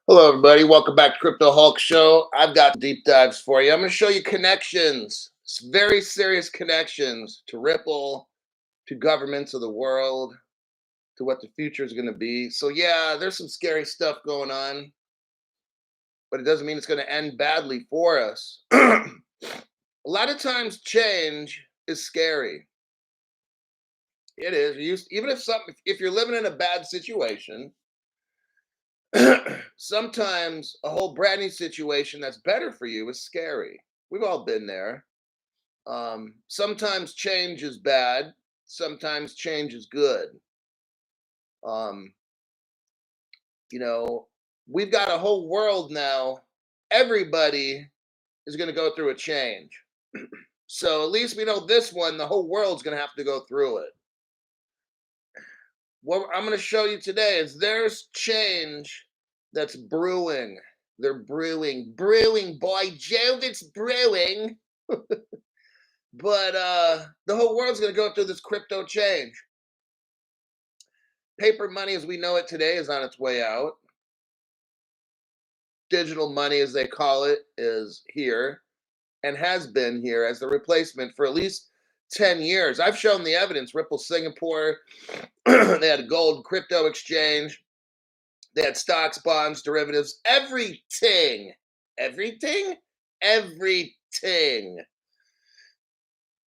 Hello, everybody. Welcome back to Crypto Hulk Show. I've got deep dives for you. I'm going to show you connections, very serious connections to Ripple, to governments of the world, to what the future is going to be. So, yeah, there's some scary stuff going on, but it doesn't mean it's going to end badly for us. A lot of times, change is scary. It is. Even if you're living in a bad situation, sometimes a whole brand new situation that's better for you is scary. We've all been there. Sometimes change is bad. Sometimes change is good. Um, you know, we've got a whole world now. Everybody is going to go through a change. So at least we know this one, the whole world's going to have to go through it. What I'm going to show you today is there's change that's brewing. They're brewing, boy. Jove, it's brewing. But the whole world's going to go through this crypto change. Paper money as we know it today is on its way out. Digital money, as they call it, is here and has been here as the replacement for at least 10 years. I've shown the evidence. Ripple Singapore, they had a gold crypto exchange, they had stocks, bonds, derivatives, everything. Everything? Everything.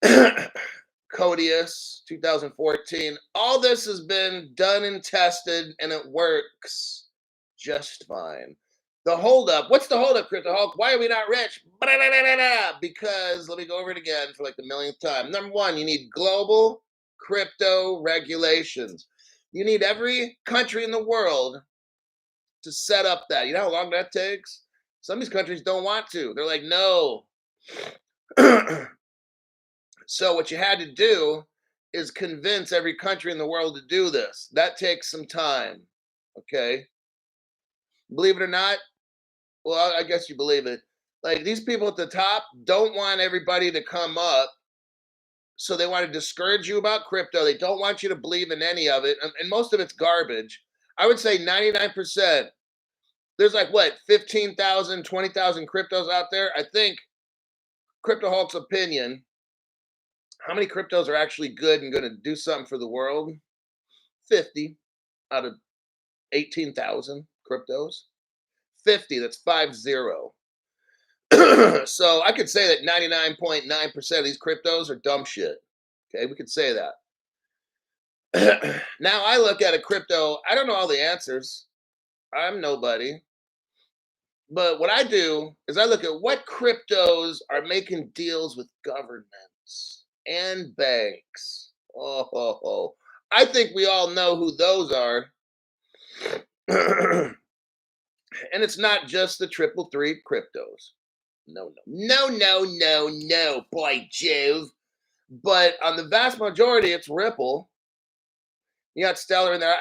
Codius 2014. All this has been done and tested, and it works just fine. The holdup. What's the holdup, Crypto Hulk? Why are we not rich? Because let me go over it again for like the millionth time. Number one, you need global crypto regulations. You need every country in the world to set up that. You know how long that takes? Some of these countries don't want to. They're like, no. So what you had to do is convince every country in the world to do this. That takes some time. Okay. Believe it or not, well, I guess you believe it. Like these people at the top don't want everybody to come up. So they want to discourage you about crypto. They don't want you to believe in any of it. And most of it's garbage. I would say 99%. There's like what, 15,000, 20,000 cryptos out there? I think Crypto Hulk's opinion, how many cryptos are actually good and going to do something for the world? 50 out of 18,000 cryptos. 50, that's 50. So I could say that 99.9% of these cryptos are dumb shit. Okay, we could say that. Now I look at a crypto, I don't know all the answers. I'm nobody. But what I do is I look at what cryptos are making deals with governments and banks. Oh. I think we all know who those are. And it's not just the triple three cryptos. No, boy, Jove. But on the vast majority, it's Ripple. You got Stellar in there.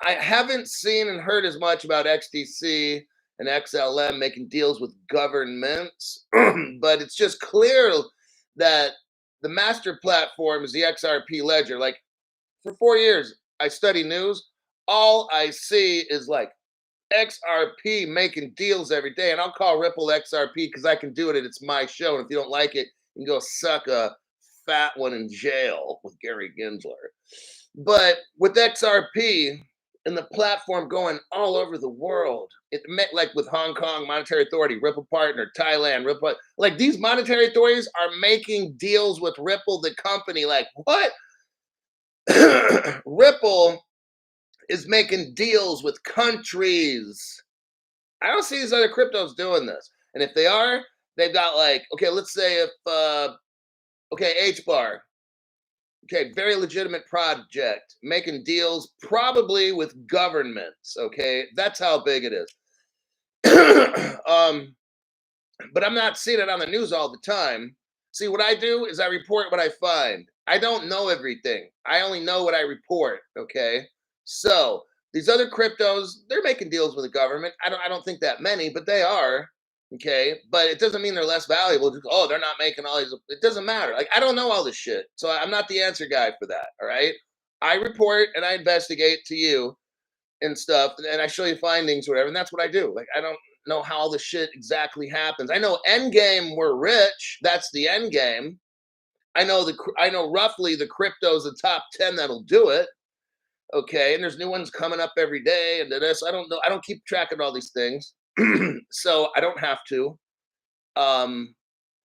I haven't seen and heard as much about XDC and XLM making deals with governments, but it's just clear that the master platform is the XRP ledger. Like for 4 years, I study news. All I see is like XRP making deals every day, and I'll call Ripple XRP because I can do it and it's my show. And if you don't like it, you can go suck a fat one in jail with Gary Gensler. But with XRP and the platform going all over the world, it met like with Hong Kong Monetary Authority, Ripple Partner, Thailand, Ripple, like these monetary authorities are making deals with Ripple, the company. Like what? Ripple is making deals with countries. I don't see these other cryptos doing this. And if they are, they've got like, okay, let's say if okay, H bar. Okay, very legitimate project, making deals probably with governments. Okay, that's how big it is. um, but I'm not seeing it on the news all the time. See, what I do is I report what I find. I don't know everything. I only know what I report. Okay, so these other cryptos, they're making deals with the government. I don't think that many, but they are. Okay, but it doesn't mean they're less valuable. Just, oh, they're not making all these. It doesn't matter. Like I don't know all this shit, so I'm not the answer guy for that. All right, I report and I investigate to you, and stuff, and I show you findings or whatever, and that's what I do. Like, I don't know how all the shit exactly happens. I know end game we're rich. That's the end game. I know roughly the crypto's the top 10 that'll do it. Okay, and there's new ones coming up every day, and this. I don't know. I don't keep track of all these things, so I don't have to. Um,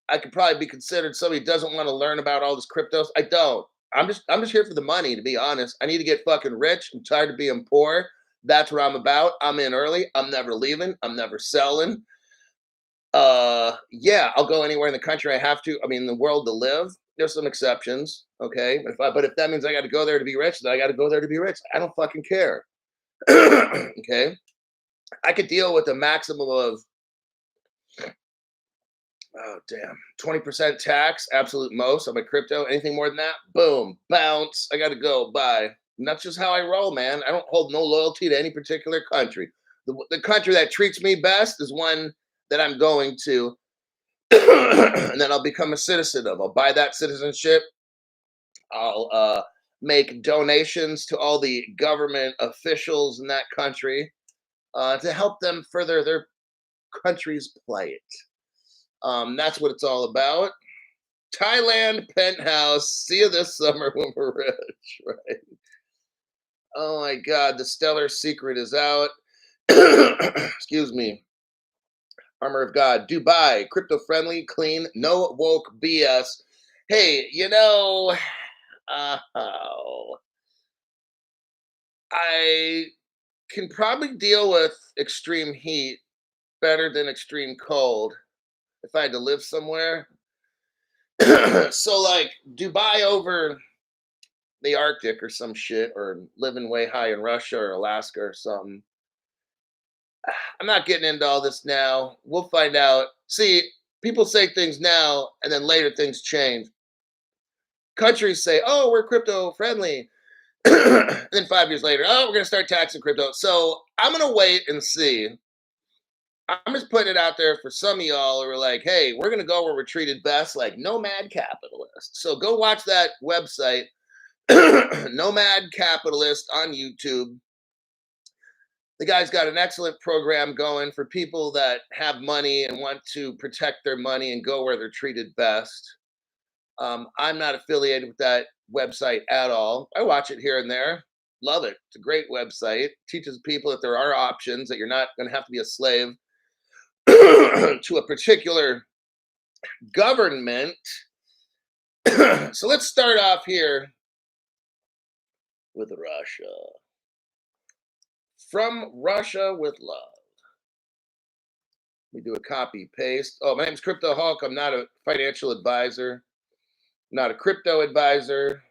I could probably be considered somebody who doesn't want to learn about all this cryptos. I don't. I'm just here for the money, to be honest. I need to get fucking rich. I'm tired of being poor. That's what I'm about. I'm in early. I'm never leaving. I'm never selling. Yeah, I'll go anywhere in the country I have to. I mean, the world to live. There's some exceptions, okay? But if that means I got to go there to be rich, then I got to go there to be rich. I don't fucking care. Okay? I could deal with a maximum of, oh damn, 20% tax, absolute most on my crypto. Anything more than that, boom, bounce. I got to go. Bye. And that's just how I roll, man. I don't hold no loyalty to any particular country. The country that treats me best is one that I'm going to, and then I'll become a citizen of. I'll buy that citizenship. I'll make donations to all the government officials in that country to help them further their country's plight. That's what it's all about. Thailand penthouse. See you this summer when we're rich, right? Oh my God, the stellar secret is out. Excuse me. Armor of God, Dubai, crypto friendly, clean, no woke BS. Hey, oh, I can probably deal with extreme heat better than extreme cold if I had to live somewhere. So, like Dubai over the Arctic or some shit, or living way high in Russia or Alaska or something. I'm not getting into all this now. We'll find out. See, people say things now and then later things change. Countries say, oh, we're crypto friendly. And then 5 years later, oh, we're going to start taxing crypto. So I'm going to wait and see. I'm just putting it out there for some of y'all who are like, hey, we're going to go where we're treated best, like Nomad Capitalist. So go watch that website, Nomad Capitalist on YouTube. The guy's got an excellent program going for people that have money and want to protect their money and go where they're treated best. I'm not affiliated with that website at all. I watch it here and there. Love it. It's a great website. Teaches people that there are options, that you're not going to have to be a slave to a particular government. So let's start off here with Russia. From Russia with love. We do a copy paste. Oh, my name's Crypto Hulk. I'm not a financial advisor, not a crypto advisor.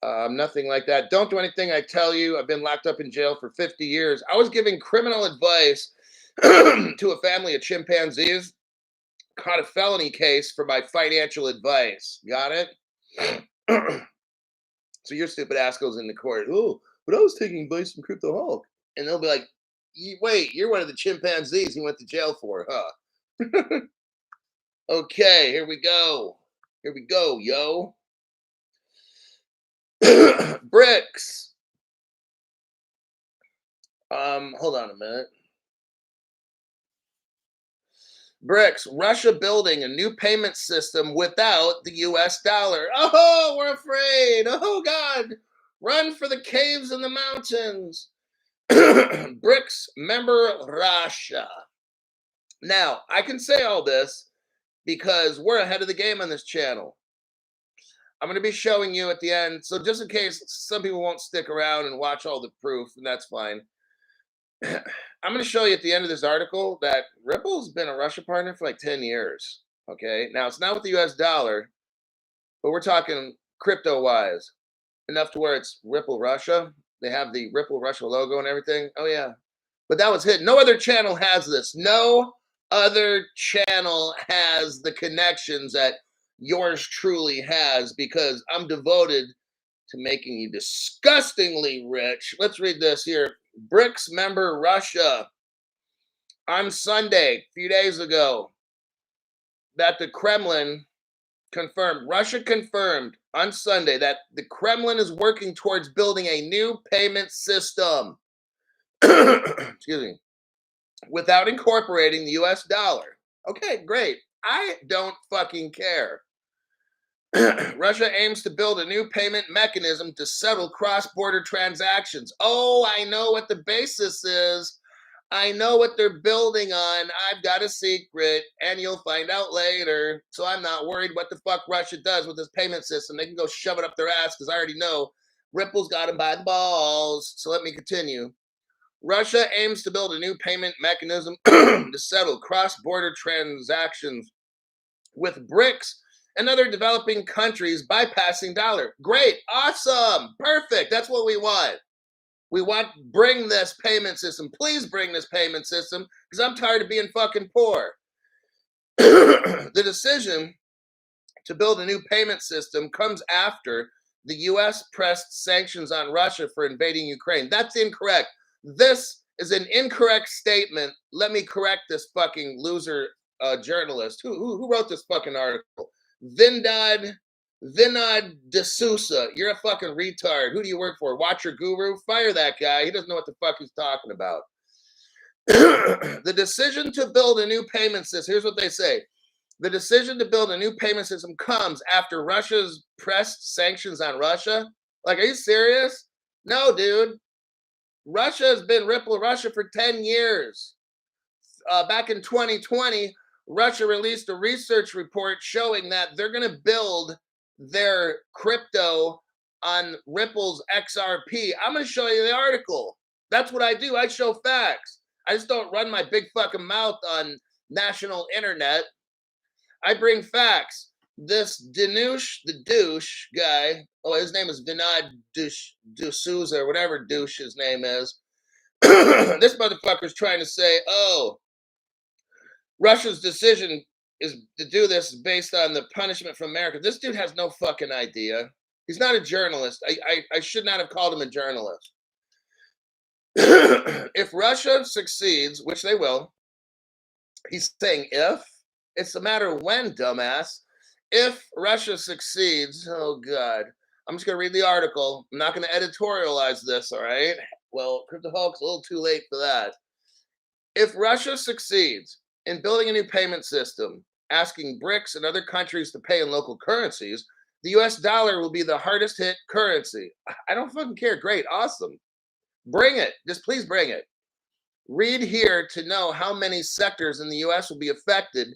Nothing like that. Don't do anything I tell you. I've been locked up in jail for 50 years. I was giving criminal advice to a family of chimpanzees. Caught a felony case for my financial advice. Got it? So your stupid ass goes into court. Oh, but I was taking advice from Crypto Hulk. And they'll be like, wait, you're one of the chimpanzees you went to jail for, huh? Okay, here we go. Here we go, yo. BRICS. Hold on a minute. BRICS, Russia building a new payment system without the US dollar. Oh, we're afraid. Oh, God. Run for the caves and the mountains. BRICS member Russia. Now, I can say all this because we're ahead of the game on this channel. I'm going to be showing you at the end. So just in case some people won't stick around and watch all the proof, and that's fine. I'm going to show you at the end of this article that Ripple's been a Russia partner for like 10 years. Okay. Now, it's not with the US dollar, but we're talking crypto wise. Enough to where it's Ripple Russia. They have the Ripple Russia logo and everything. Oh, yeah. But that was hidden. No other channel has this. No other channel has the connections that yours truly has, because I'm devoted to making you disgustingly rich. Let's read this here. BRICS member Russia. On Sunday, a few days ago, that the Kremlin confirmed. Russia confirmed on Sunday that the Kremlin is working towards building a new payment system. Excuse me. Without incorporating the US dollar. Okay, great. I don't fucking care. Russia aims to build a new payment mechanism to settle cross-border transactions. Oh, I know what the basis is. I know what they're building on. I've got a secret, and you'll find out later. So I'm not worried what the fuck Russia does with this payment system. They can go shove it up their ass because I already know Ripple's got them by the balls. So let me continue. Russia aims to build a new payment mechanism to settle cross-border transactions with BRICS and other developing countries bypassing dollar. Great, awesome, perfect. That's what we want. We want bring this payment system. Please bring this payment system because I'm tired of being fucking poor. The decision to build a new payment system comes after the U.S. pressed sanctions on Russia for invading Ukraine. That's incorrect. This is an incorrect statement. Let me correct this fucking loser journalist. Who wrote this fucking article? Vinod D'Souza. You're a fucking retard. Who do you work for? Watcher Guru? Fire that guy. He doesn't know what the fuck he's talking about. The decision to build a new payment system, here's what they say. The decision to build a new payment system comes after Russia's pressed sanctions on Russia. Like, are you serious? No, dude. Russia has been Ripple Russia for 10 years. Back in 2020, Russia released a research report showing that they're going to build their crypto on Ripple's XRP. I'm going to show you the article. That's what I do. I show facts. I just don't run my big fucking mouth on national internet. I bring facts. This the douche guy, oh, his name is Vinod D'Souza or whatever douche his name is. This motherfucker's trying to say, oh, Russia's decision is to do this based on the punishment from America. This dude has no fucking idea. He's not a journalist. I should not have called him a journalist. If Russia succeeds, which they will, he's saying if, it's a matter of when, dumbass. If Russia succeeds, oh God, I'm just going to read the article. I'm not going to editorialize this, all right? Well, Crypto Hulk's a little too late for that. If Russia succeeds in building a new payment system, asking BRICS and other countries to pay in local currencies, the US dollar will be the hardest hit currency. I don't fucking care. Great. Awesome. Bring it. Just please bring it. Read here to know how many sectors in the US will be affected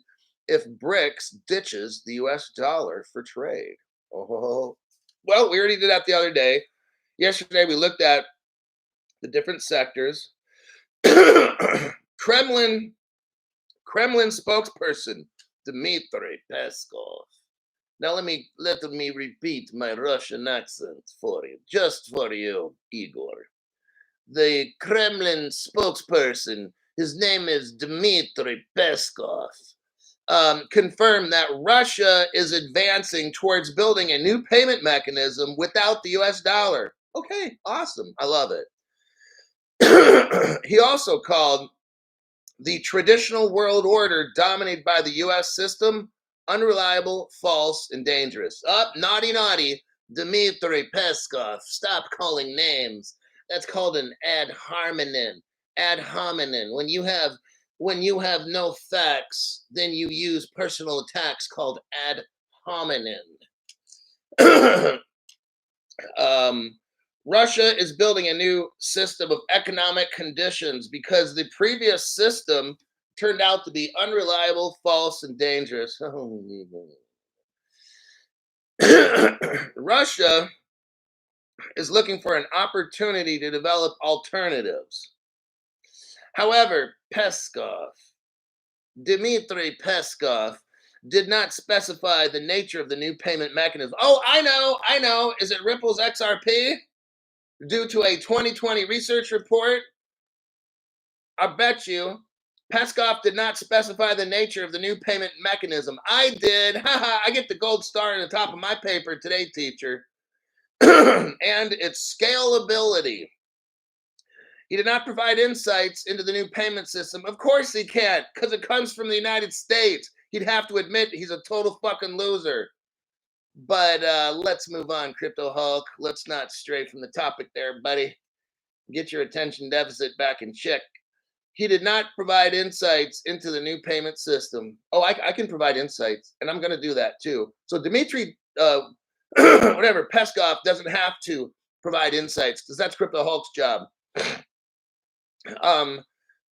if BRICS ditches the US dollar for trade. Oh, well, we already did that the other day. Yesterday, we looked at the different sectors. Kremlin spokesperson Dmitry Peskov. Now let me repeat my Russian accent for you, just for you, Igor. The Kremlin spokesperson, his name is Dmitry Peskov, confirmed that Russia is advancing towards building a new payment mechanism without the US dollar. Okay, awesome. I love it. He also called the traditional world order dominated by the US system unreliable, false, and dangerous. Naughty, naughty. Dmitry Peskov, stop calling names. That's called an ad hominem. Ad hominem. When you have no facts, then you use personal attacks called ad hominem. Russia is building a new system of economic conditions because the previous system turned out to be unreliable, false, and dangerous. Russia is looking for an opportunity to develop alternatives. However, Dmitry Peskov, did not specify the nature of the new payment mechanism. Oh, I know. Is it Ripple's XRP? Due to a 2020 research report, I bet you Peskov did not specify the nature of the new payment mechanism. I did. Haha, I get the gold star on the top of my paper today, teacher. And its scalability. He did not provide insights into the new payment system. Of course he can't, because it comes from the United States. He'd have to admit he's a total fucking loser. But let's move on, Crypto Hulk. Let's not stray from the topic there, buddy. Get your attention deficit back in check. He did not provide insights into the new payment system. Oh, I can provide insights, and I'm going to do that too. So Dmitry, whatever, Peskov doesn't have to provide insights because that's Crypto Hulk's job.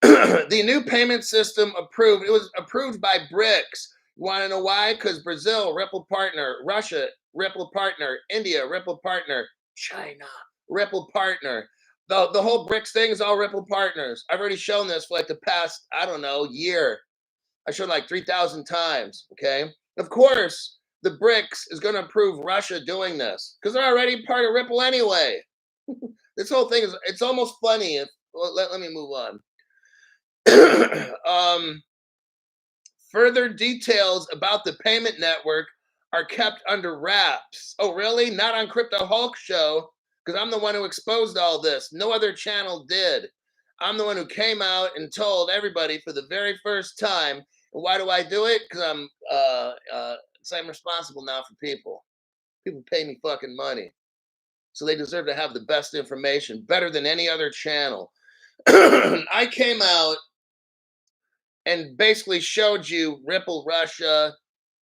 The new payment system approved. It was approved by BRICS. You want to know why? Because Brazil, Ripple partner, Russia, Ripple partner, India, Ripple partner, China, Ripple partner. The whole BRICS thing is all Ripple partners. I've already shown this for like the past, I don't know, year. I showed like 3,000 times. Okay. Of course, the BRICS is going to approve Russia doing this because they're already part of Ripple anyway. This whole thing is, it's almost funny. Let me move on. Further details about the payment network are kept under wraps. Oh, really? Not on Crypto Hulk show, because I'm the one who exposed all this. No other channel did. I'm the one who came out and told everybody for the very first time. And why do I do it? Because I'm responsible now for people. People pay me fucking money. So they deserve to have the best information, better than any other channel. I came out and basically showed you Ripple Russia.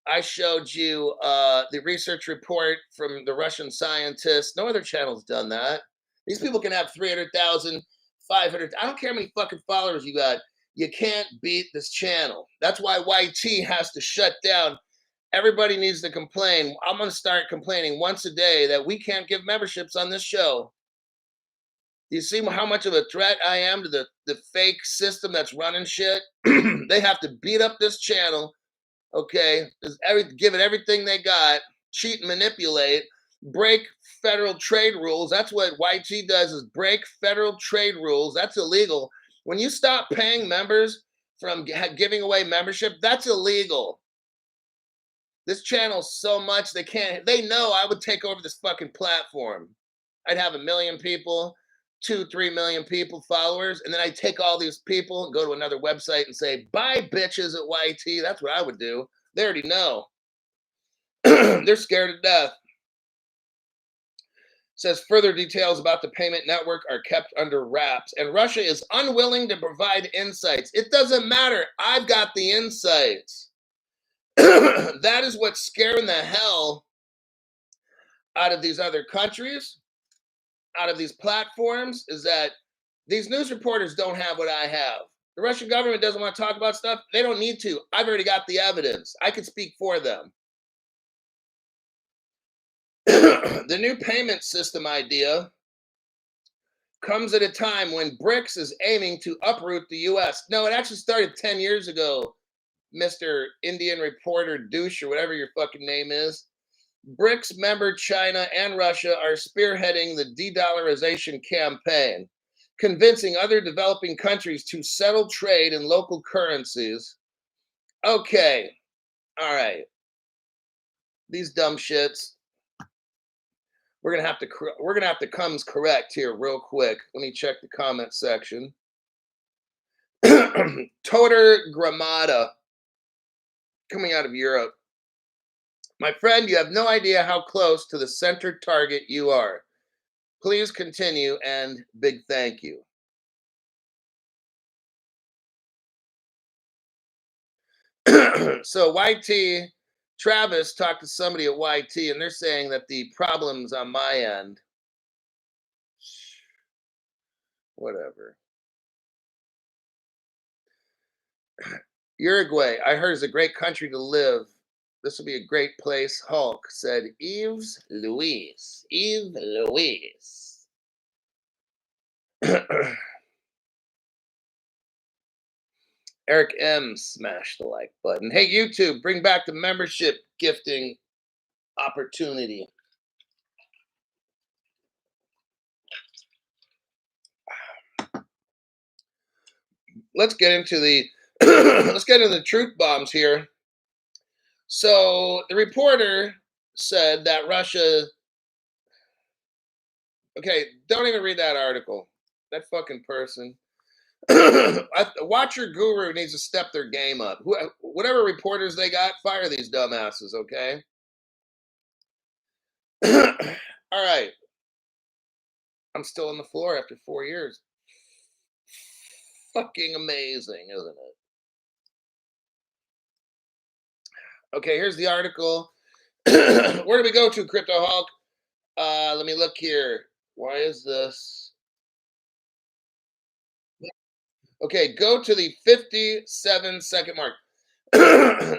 I showed you the research report from the Russian scientists. No other channel's done that. These people can have 300,000, 500. I don't care how many fucking followers you got. You can't beat this channel. That's why YT has to shut down. Everybody needs to complain. I'm going to start complaining once a day that we can't give memberships on this show. Do you see how much of a threat I am to the fake system that's running shit? They have to beat up this channel, okay? Give it everything they got, cheat and manipulate, break federal trade rules. That's what YT does, is break federal trade rules. That's illegal. When you stop paying members from giving away membership, that's illegal. This channel's so much they know I would take over this fucking platform. I'd have 1 million people, 2-3 million people, followers, and then I take all these people and go to another website and say, buy bitches at YT. That's what I would do. They already know. They're scared to death. Says further details about the payment network are kept under wraps, and Russia is unwilling to provide insights. It doesn't matter. I've got the insights. That is what's scaring the hell out of these other countries, out of these platforms, is that these news reporters don't have what I have. The Russian government doesn't want to talk about stuff. They don't need to. I've already got the evidence. I can speak for them. The new payment system idea comes at a time when BRICS is aiming to uproot the U.S. No, it actually started 10 years ago, Mr. Indian reporter douche, or whatever your fucking name is. BRICS member China and Russia are spearheading the de-dollarization campaign, convincing other developing countries to settle trade in local currencies. Okay, all right. These dumb shits. We're gonna have to come correct here real quick. Let me check the comment section. Toter Gramada, coming out of Europe. My friend, you have no idea how close to the center target you are. Please continue, and big thank you. So YT, Travis talked to somebody at YT, and they're saying that the problem's on my end. Whatever. Uruguay, I heard, is a great country to live. This will be a great place, Hulk, said Yves Louise. Yves Louise. Eric M. smashed the like button. Hey, YouTube, bring back the membership gifting opportunity. Let's get into the truth bombs here. So the reporter said that Russia. Okay, don't even read that article. That fucking person. Watcher Guru needs to step their game up. Whatever reporters they got, fire these dumbasses, okay? All right. I'm still on the floor after 4 years. Fucking amazing, isn't it? Okay, here's the article. Where do we go to, Crypto Hulk? Let me look here. Why is this? Okay, go to the 57-second mark.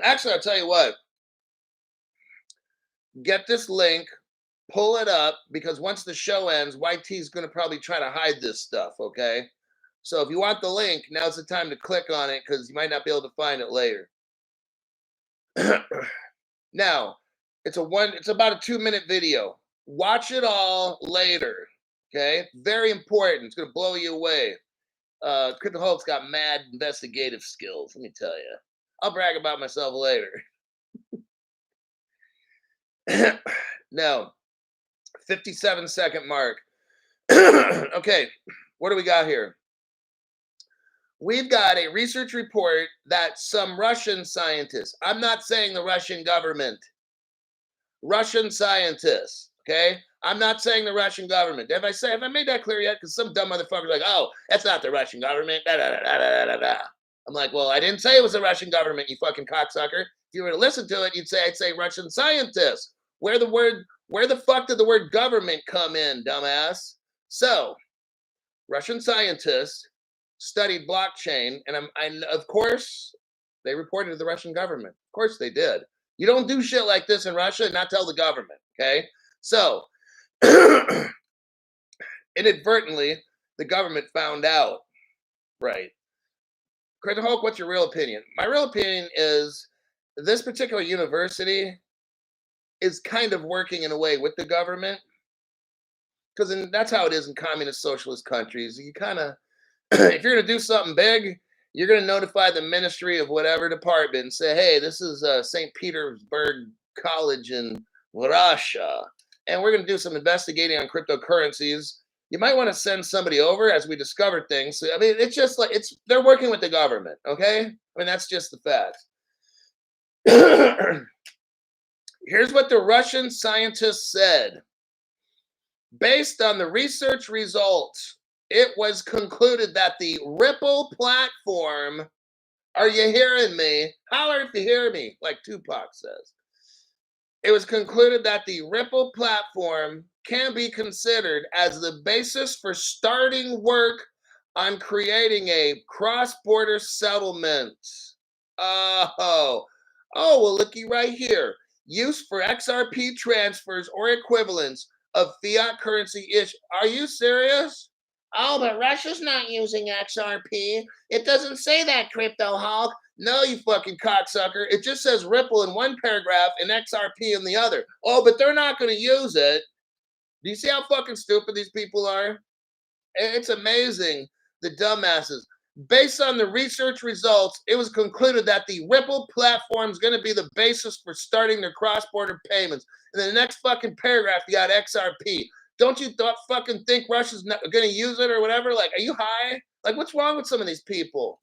Actually, I'll tell you what. Get this link, pull it up, because once the show ends, YT is going to probably try to hide this stuff, okay? So if you want the link, now's the time to click on it because you might not be able to find it later. Now, it's about a 2-minute video. Watch it all later. Okay? Very important. It's gonna blow you away. Crypto Hulk's got mad investigative skills, let me tell you. I'll brag about myself later. Now, 57-second mark. Okay, what do we got here? We've got a research report that some Russian scientists, I'm not saying the Russian government, Russian scientists, okay? I'm not saying the Russian government. Have I made that clear yet? Because some dumb motherfucker's like, oh, that's not the Russian government. Da, da, da, da, da, da. I'm like, well, I didn't say it was the Russian government, you fucking cocksucker. If you were to listen to it, I'd say Russian scientists. Where the fuck did the word government come in, dumbass? So, Russian scientists studied blockchain, and of course, they reported to the Russian government. Of course they did. You don't do shit like this in Russia and not tell the government, okay? So, inadvertently, the government found out, right? Crypto Hulk, what's your real opinion? My real opinion is this particular university is kind of working in a way with the government, because that's how it is in communist socialist countries. You kind of, if you're going to do something big, you're going to notify the ministry of whatever department and say, hey, this is St. Petersburg College in Russia, and we're going to do some investigating on cryptocurrencies. You might want to send somebody over as we discover things. I mean, it's just like they're working with the government, okay? I mean, that's just the fact. Here's what the Russian scientists said. Based on the research results, it was concluded that the Ripple platform, are you hearing me? Holler if you hear me, like Tupac says. It was concluded that the Ripple platform can be considered as the basis for starting work on creating a cross-border settlement. Oh, well, looky right here. Use for XRP transfers or equivalents of fiat currency ish. Are you serious? Oh, but Russia's not using XRP. It doesn't say that, Crypto Hulk. No, you fucking cocksucker. It just says Ripple in one paragraph and XRP in the other. Oh, but they're not going to use it. Do you see how fucking stupid these people are? It's amazing, the dumbasses. Based on the research results, it was concluded that the Ripple platform is going to be the basis for starting their cross-border payments. And then the next fucking paragraph, you got XRP. Don't you fucking think Russia's not going to use it or whatever? Like, are you high? Like, what's wrong with some of these people?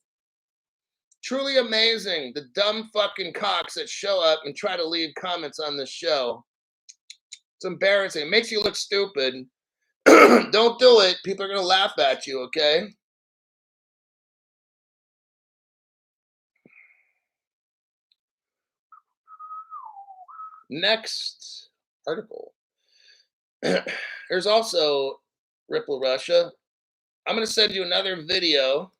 Truly amazing, the dumb fucking cocks that show up and try to leave comments on this show. It's embarrassing. It makes you look stupid. Don't do it. People are going to laugh at you, okay? Next article. There's also Ripple Russia. I'm going to send you another video.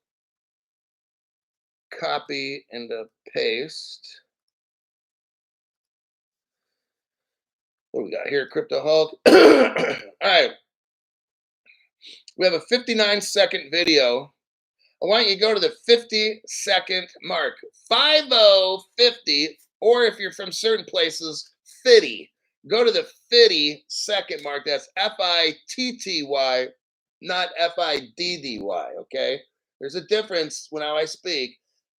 Copy and paste. What do we got here? Crypto Hulk. All right. We have a 59-second video. I want you to go to the 50-second mark. 50, or if you're from certain places, 50. Go to the 50-second mark. That's F-I-T-T-Y, not F-I-D-D-Y, okay? There's a difference when I speak.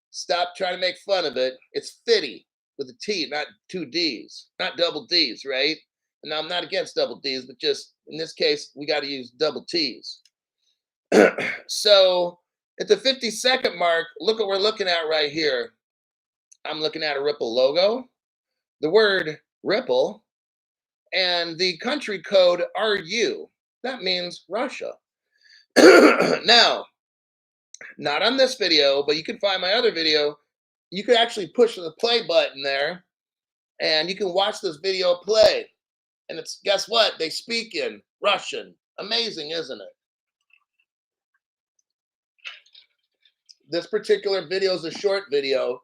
Stop trying to make fun of it. It's 50 with a T, not two D's, not double D's, right? And I'm not against double D's, but just in this case, we got to use double T's. So at the 50-second mark, look what we're looking at right here. I'm looking at a Ripple logo, the word Ripple, and the country code RU. That means Russia. Now, not on this video, but you can find my other video. You can actually push the play button there, and you can watch this video play. And it's, guess what? They speak in Russian. Amazing, isn't it? This particular video is a short video,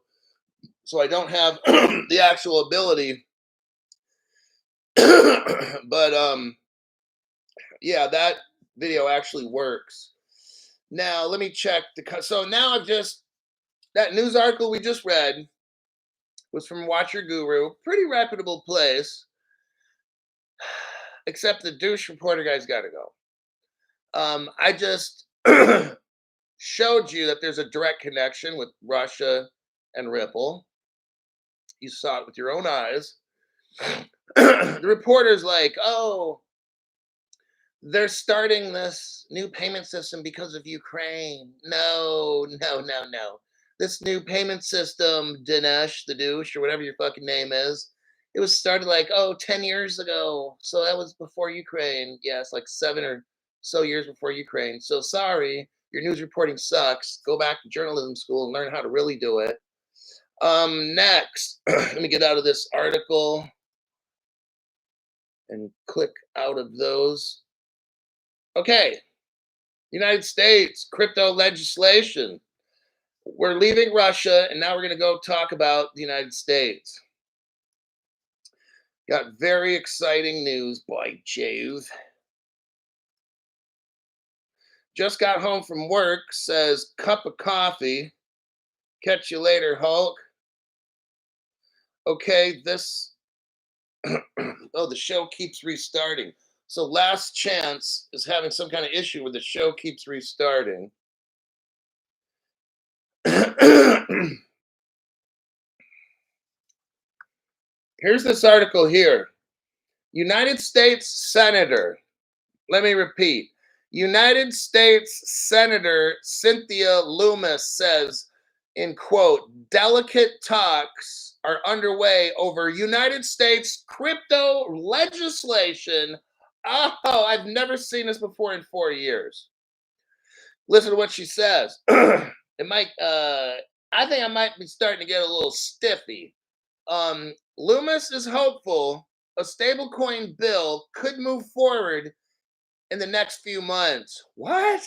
so I don't have the actual ability. But yeah, that video actually works. Now let me check so now that news article we just read was from Watch Your Guru, pretty reputable place, except the douche reporter guy's got to go. I just showed you that there's a direct connection with Russia and Ripple. You saw it with your own eyes. The reporter's like, oh, they're starting this new payment system because of Ukraine. No. This new payment system, Dinesh, the douche, or whatever your fucking name is, it was started like, 10 years ago. So that was before Ukraine. Yeah, it's like 7 or so years before Ukraine. So sorry, your news reporting sucks. Go back to journalism school and learn how to really do it. Next, let me get out of this article and click out of those. Okay, United States, crypto legislation. We're leaving Russia, and now we're going to go talk about the United States. Got very exciting news, by Jove. Just got home from work, says cup of coffee. Catch you later, Hulk. Okay, this... oh, the show keeps restarting. So Last Chance is having some kind of issue where the show keeps restarting. Here's this article here. United States Senator, let me repeat. United States Senator Cynthia Lummis says, in quote, delicate talks are underway over United States crypto legislation. Oh, I've never seen this before in 4 years. Listen to what she says. It might, I think I might be starting to get a little stiffy. Loomis is hopeful a stablecoin bill could move forward in the next few months. What?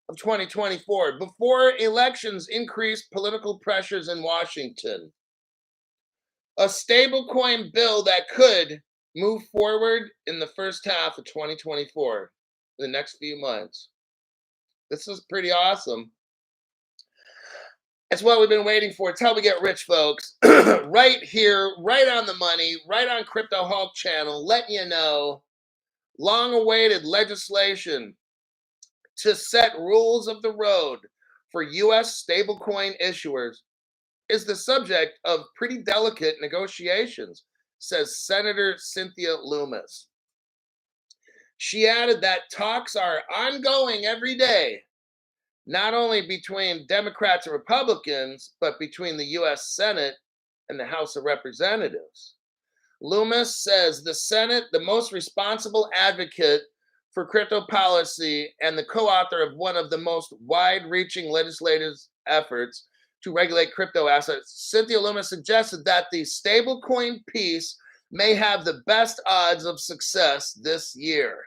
Of 2024, before elections increase political pressures in Washington. A stablecoin bill that could move forward in the first half of 2024, the next few months. This is pretty awesome. It's what we've been waiting for. It's how we get rich, folks. Right here, right on the money, right on Crypto Hulk channel, letting you know, long-awaited legislation to set rules of the road for U.S. stablecoin issuers is the subject of pretty delicate negotiations, says Senator Cynthia Lummis. She added that talks are ongoing every day, not only between Democrats and Republicans, but between the U.S. Senate and the House of Representatives. Lummis says the Senate, the most responsible advocate for crypto policy and the co-author of one of the most wide-reaching legislative efforts to regulate crypto assets, Cynthia Lummis suggested that the stablecoin piece may have the best odds of success this year.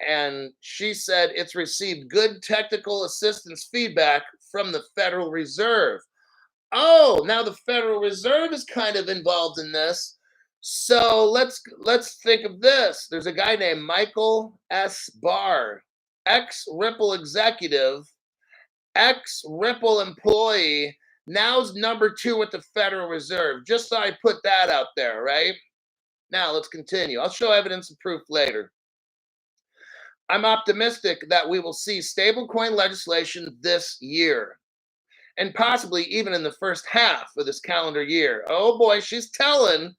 And she said it's received good technical assistance feedback from the Federal Reserve. Oh, now the Federal Reserve is kind of involved in this. So let's think of this. There's a guy named Michael S. Barr, ex-Ripple executive, ex-Ripple employee, now's number 2 with the Federal Reserve. Just so I put that out there, right? Now let's continue. I'll show evidence and proof later. I'm optimistic that we will see stablecoin legislation this year, and possibly even in the first half of this calendar year. Oh boy, she's telling.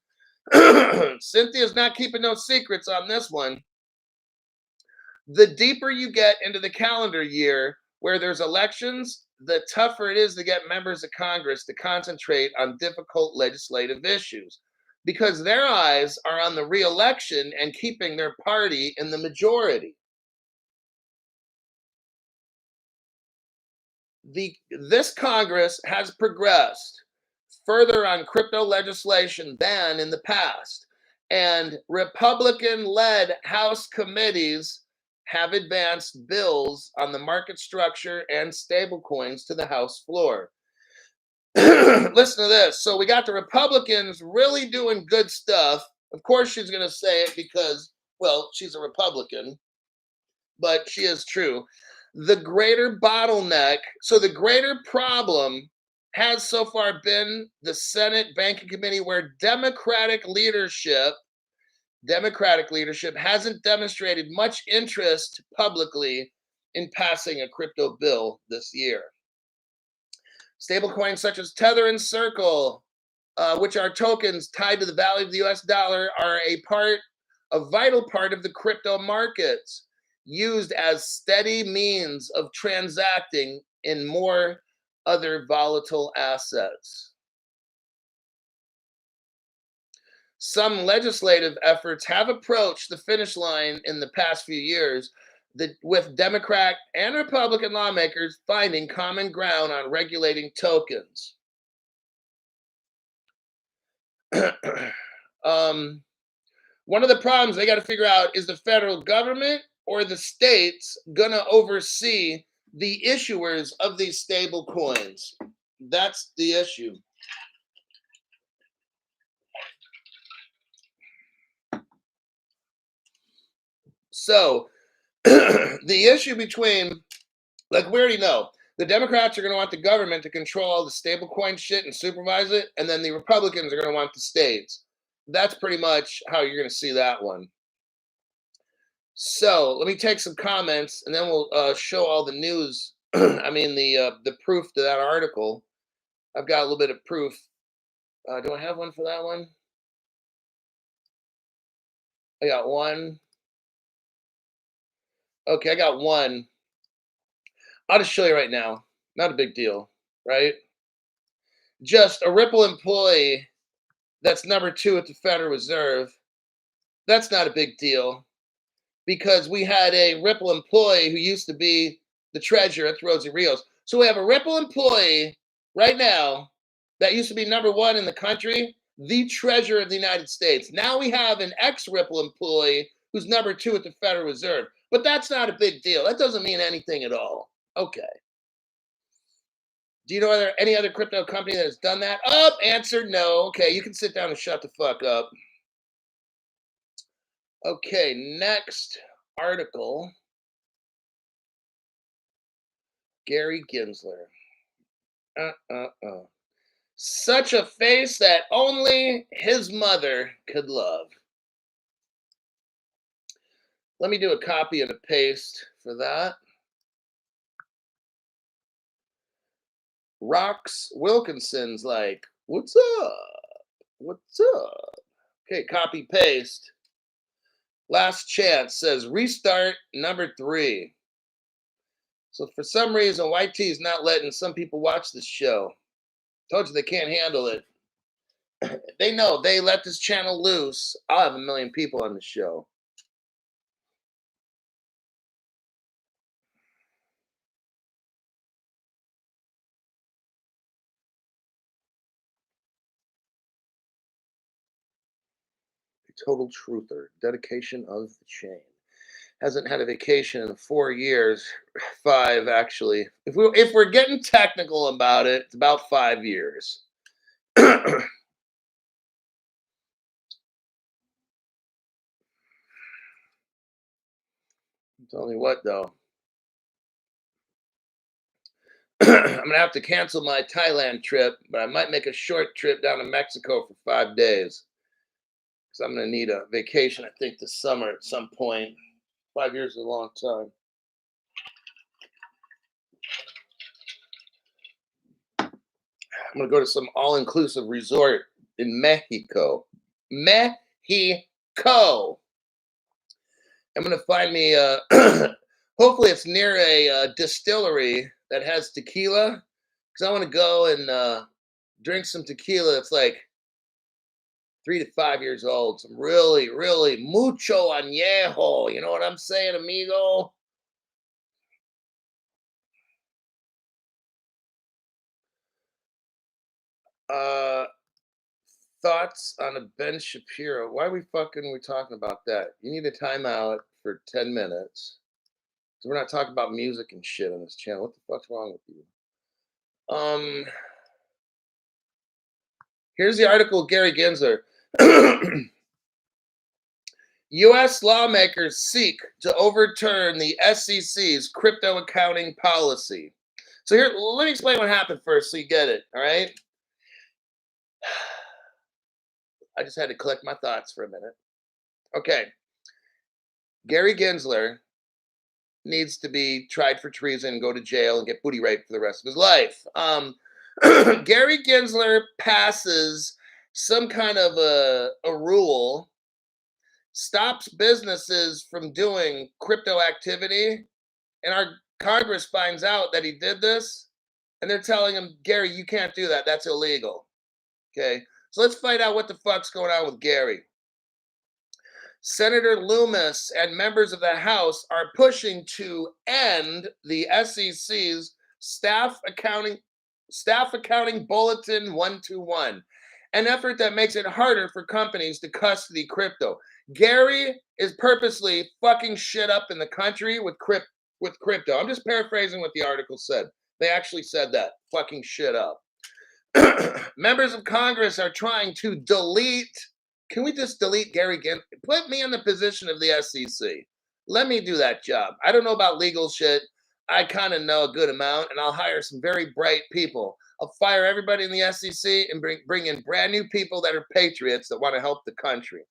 Cynthia's not keeping no secrets on this one. The deeper you get into the calendar year where there's elections, the tougher it is to get members of Congress to concentrate on difficult legislative issues. because their eyes are on the re-election and keeping their party in the majority. This Congress has progressed further on crypto legislation than in the past, and Republican-led House committees have advanced bills on the market structure and stablecoins to the House floor. Listen to this. So we got the Republicans really doing good stuff. Of course, she's going to say it because, well, she's a Republican, but she is true. The greater bottleneck, so the greater problem has so far been the Senate Banking Committee, where Democratic leadership hasn't demonstrated much interest publicly in passing a crypto bill this year. Stablecoins such as Tether and Circle, which are tokens tied to the value of the US dollar, are a vital part of the crypto markets, used as steady means of transacting in more other volatile assets. Some legislative efforts have approached the finish line in the past few years, with Democrat and Republican lawmakers finding common ground on regulating tokens. One of the problems they got to figure out is the federal government or the states going to oversee the issuers of these stable coins. That's the issue. So the issue between, like we already know, the Democrats are going to want the government to control all the stablecoin shit and supervise it, and then the Republicans are going to want the states. That's pretty much how you're going to see that one. So let me take some comments, and then we'll show all the news. I mean the proof to that article. I've got a little bit of proof. Do I have one for that one? I got one. Okay, I got one. I'll just show you right now. Not a big deal, right? Just a Ripple employee that's number 2 at the Federal Reserve. That's not a big deal, because we had a Ripple employee who used to be the treasurer at Rosie Rios. So we have a Ripple employee right now that used to be number 1 in the country, the treasurer of the United States. Now we have an ex-Ripple employee who's number 2 at the Federal Reserve. But that's not a big deal. That doesn't mean anything at all. Okay. Do you know any other crypto company that has done that? Answer no. Okay, you can sit down and shut the fuck up. Okay, next article. Gary Gensler. Such a face that only his mother could love. Let me do a copy and a paste for that. Rox Wilkinson's like, what's up? What's up? Okay, copy, paste. Last chance says restart number 3. So for some reason, YT is not letting some people watch this show. Told you they can't handle it. They know they let this channel loose, I'll have 1 million people on the show. Total truther, dedication of the chain. Hasn't had a vacation in 4 years, 5 actually. If we're getting technical about it, it's about 5 years. Tell me what though. I'm gonna have to cancel my Thailand trip, but I might make a short trip down to Mexico for 5 days. Because I'm gonna need a vacation, I think, this summer at some point. 5 years is a long time. I'm gonna go to some all-inclusive resort in Mexico. Mexico. I'm gonna find me hopefully it's near a distillery that has tequila, because I want to go and drink some tequila. It's like 3 to 5 years old. Some really, really mucho añejo. You know what I'm saying, amigo? Uh, thoughts on a Ben Shapiro? Why we talking about that? You need a timeout for 10 minutes. So we're not talking about music and shit on this channel. What the fuck's wrong with you? Here's the article of Gary Gensler. U.S. lawmakers seek to overturn the SEC's crypto accounting policy. So here, let me explain what happened first so you get it, all right? I just had to collect my thoughts for a minute. Okay. Gary Gensler needs to be tried for treason and go to jail and get booty raped for the rest of his life. Gary Gensler passes some kind of a rule, stops businesses from doing crypto activity, and our Congress finds out that he did this, and they're telling him, Gary, you can't do that. That's illegal. Okay. So let's find out what the fuck's going on with Gary. Senator Loomis and members of the House are pushing to end the SEC's Staff Accounting Bulletin 121, an effort that makes it harder for companies to custody crypto. Gary is purposely fucking shit up in the country with crypto. I'm just paraphrasing what the article said. They actually said that. Fucking shit up. Members of Congress are trying to delete. Can we just delete Gary Gensler? Put me in the position of the SEC. Let me do that job. I don't know about legal shit. I kind of know a good amount, and I'll hire some very bright people. I'll fire everybody in the SEC and bring in brand new people that are patriots that want to help the country.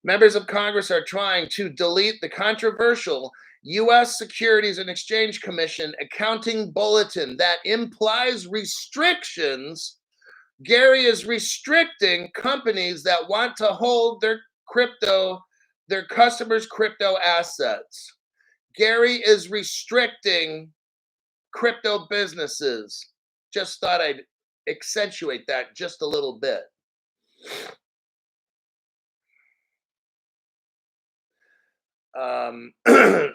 Members of Congress are trying to delete the controversial U.S. Securities and Exchange Commission accounting bulletin that implies restrictions. Gary is restricting companies that want to hold their customers' crypto assets. Gary is restricting crypto businesses. Just thought I'd accentuate that just a little bit.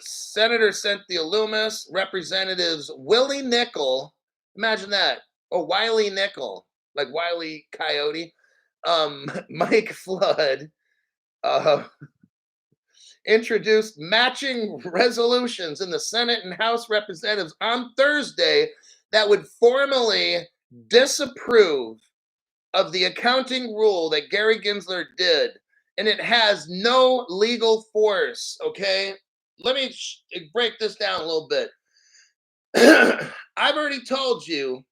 Senator Cynthia Loomis, Representatives Willie Nickel, imagine that, or Wiley Nickel, like Wiley Coyote, Mike Flood, introduced matching resolutions in the Senate and House Representatives on Thursday that would formally disapprove of the accounting rule that Gary Gensler did. And it has no legal force, okay? Let me break this down a little bit. I've already told you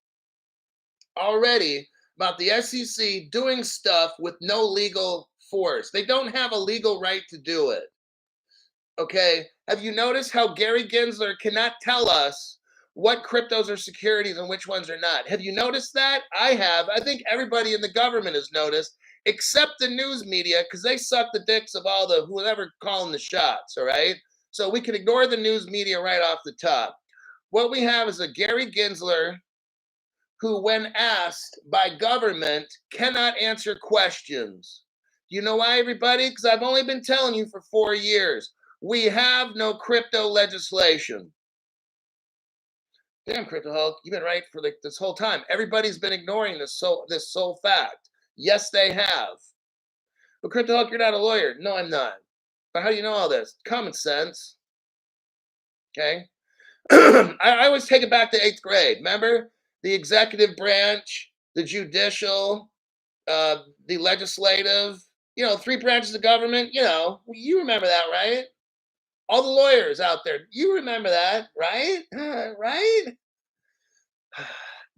about the SEC doing stuff with no legal force. They don't have a legal right to do it, okay? Have you noticed how Gary Gensler cannot tell us what cryptos are securities and which ones are not? Have you noticed that? I have. I think everybody in the government has noticed, except the news media, because they suck the dicks of all the whoever calling the shots, all right? So we can ignore the news media right off the top. What we have is a Gary Gensler who, when asked by government, cannot answer questions. You know why, everybody? Because I've only been telling you for 4 years. We have no crypto legislation. Damn, Crypto Hulk, you've been right for this whole time. Everybody's been ignoring this sole fact. Yes, they have. But Crypto Hulk, you're not a lawyer. No, I'm not. But how do you know all this? Common sense. Okay? I always take it back to 8th grade. Remember? The executive branch, the judicial, the legislative, 3 branches of government. You remember that, right? All the lawyers out there, you remember that, right? Right?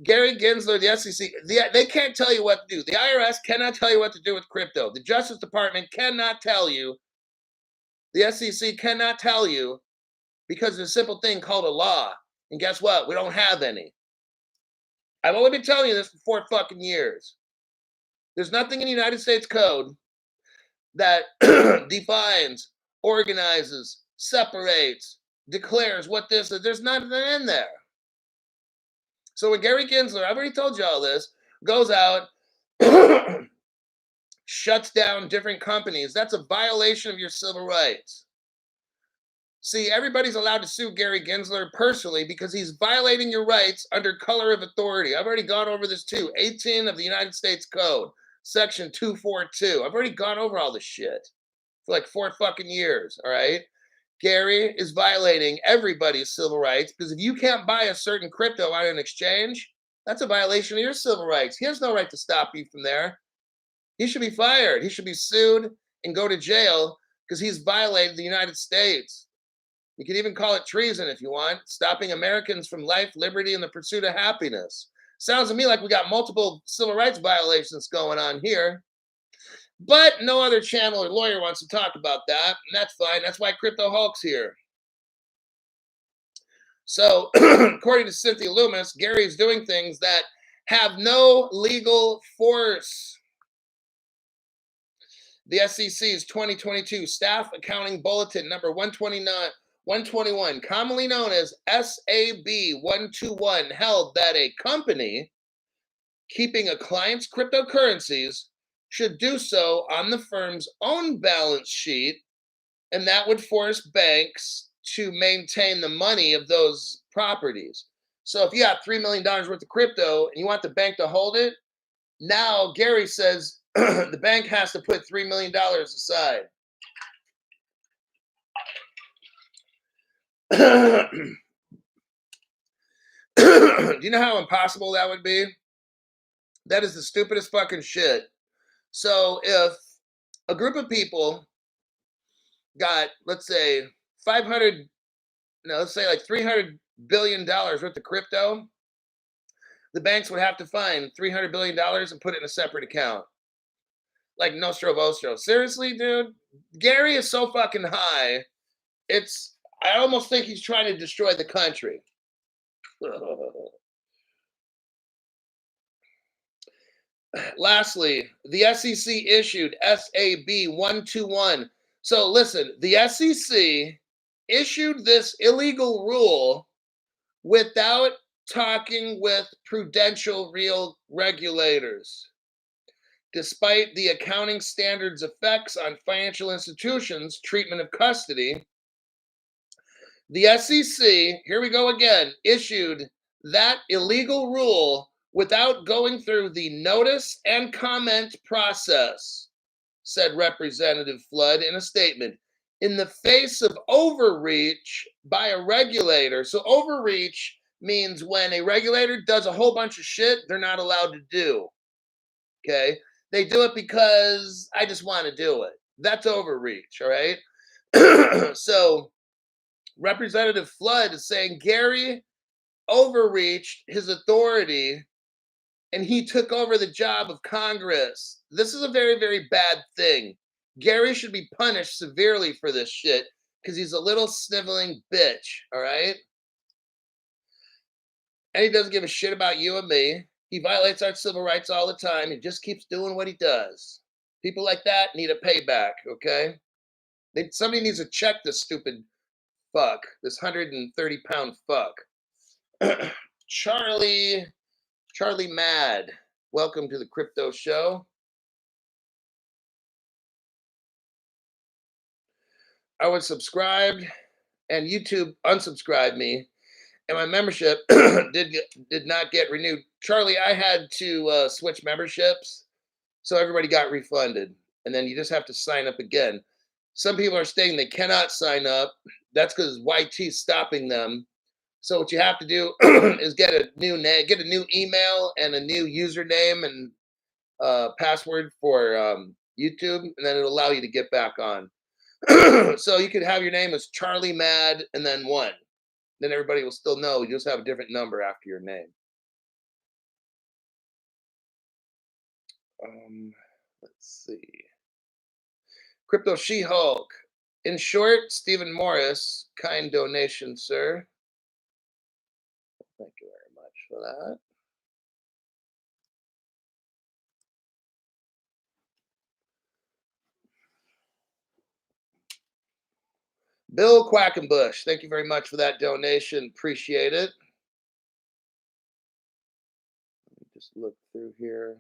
Gary Gensler, the SEC, they can't tell you what to do. The IRS cannot tell you what to do with crypto. The Justice Department cannot tell you. The SEC cannot tell you because there's a simple thing called a law. And guess what? We don't have any. I've only been telling you this for 4 fucking years. There's nothing in the United States Code that defines, organizes, separates, declares what this is. There's nothing in there. So when Gary Gensler, I've already told you all this, goes out shuts down different companies. That's a violation of your civil rights. See, everybody's allowed to sue Gary Gensler personally because he's violating your rights under color of authority. I've already gone over this too. 18 of the United States Code, Section 242. I've already gone over all this shit for like 4 fucking years, all right? Gary is violating everybody's civil rights because if you can't buy a certain crypto on an exchange, that's a violation of your civil rights. He has no right to stop you from there. He should be fired. He should be sued and go to jail because he's violated the United States. You can even call it treason if you want, stopping Americans from life, liberty, and the pursuit of happiness. Sounds to me like we got multiple civil rights violations going on here. But no other channel or lawyer wants to talk about that, and that's fine. That's why Crypto Hulk's here. So, according to Cynthia Loomis, Gary is doing things that have no legal force. The SEC's 2022 Staff Accounting Bulletin number 121, commonly known as SAB 121, held that a company keeping a client's cryptocurrencies should do so on the firm's own balance sheet, and that would force banks to maintain the money of those properties. So if you have $3 million worth of crypto and you want the bank to hold it, now Gary says the bank has to put $3 million aside. Do you know how impossible that would be? That is the stupidest fucking shit. So if a group of people got, let's say, let's say like $300 billion worth of crypto, the banks would have to find $300 billion and put it in a separate account. Like Nostro Vostro. Seriously, dude? Gary is so fucking high. I almost think he's trying to destroy the country. Lastly, the SEC issued SAB 121. So listen, the SEC issued this illegal rule without talking with prudential real regulators. Despite the accounting standards' effects on financial institutions' treatment of custody, the SEC, here we go again, issued that illegal rule without going through the notice and comment process, said Representative Flood in a statement, in the face of overreach by a regulator. So overreach means when a regulator does a whole bunch of shit they're not allowed to do. Okay? They do it because I just want to do it. That's overreach, all right? So Representative Flood is saying Gary overreached his authority and he took over the job of Congress. This is a very, very bad thing. Gary should be punished severely for this shit because he's a little sniveling bitch, all right? And he doesn't give a shit about you and me. He violates our civil rights all the time. He just keeps doing what he does. People like that need a payback, okay? Somebody needs to check this stupid fuck, this 130-pound fuck. Charlie Mad, welcome to the Crypto Show. I was subscribed, and YouTube unsubscribed me, and my membership did not get renewed. Charlie, I had to switch memberships, so everybody got refunded, and then you just have to sign up again. Some people are saying they cannot sign up. That's because YT's stopping them. So what you have to do is get a new name, get a new email and a new username and password for YouTube, and then it'll allow you to get back on. So you could have your name as Charlie Mad and then 1. Then everybody will still know you just have a different number after your name. Let's see. Crypto She-Hulk. In short, Stephen Morris, kind donation, sir. Thank you very much for that. Bill Quackenbush, thank you very much for that donation. Appreciate it. Let me just look through here.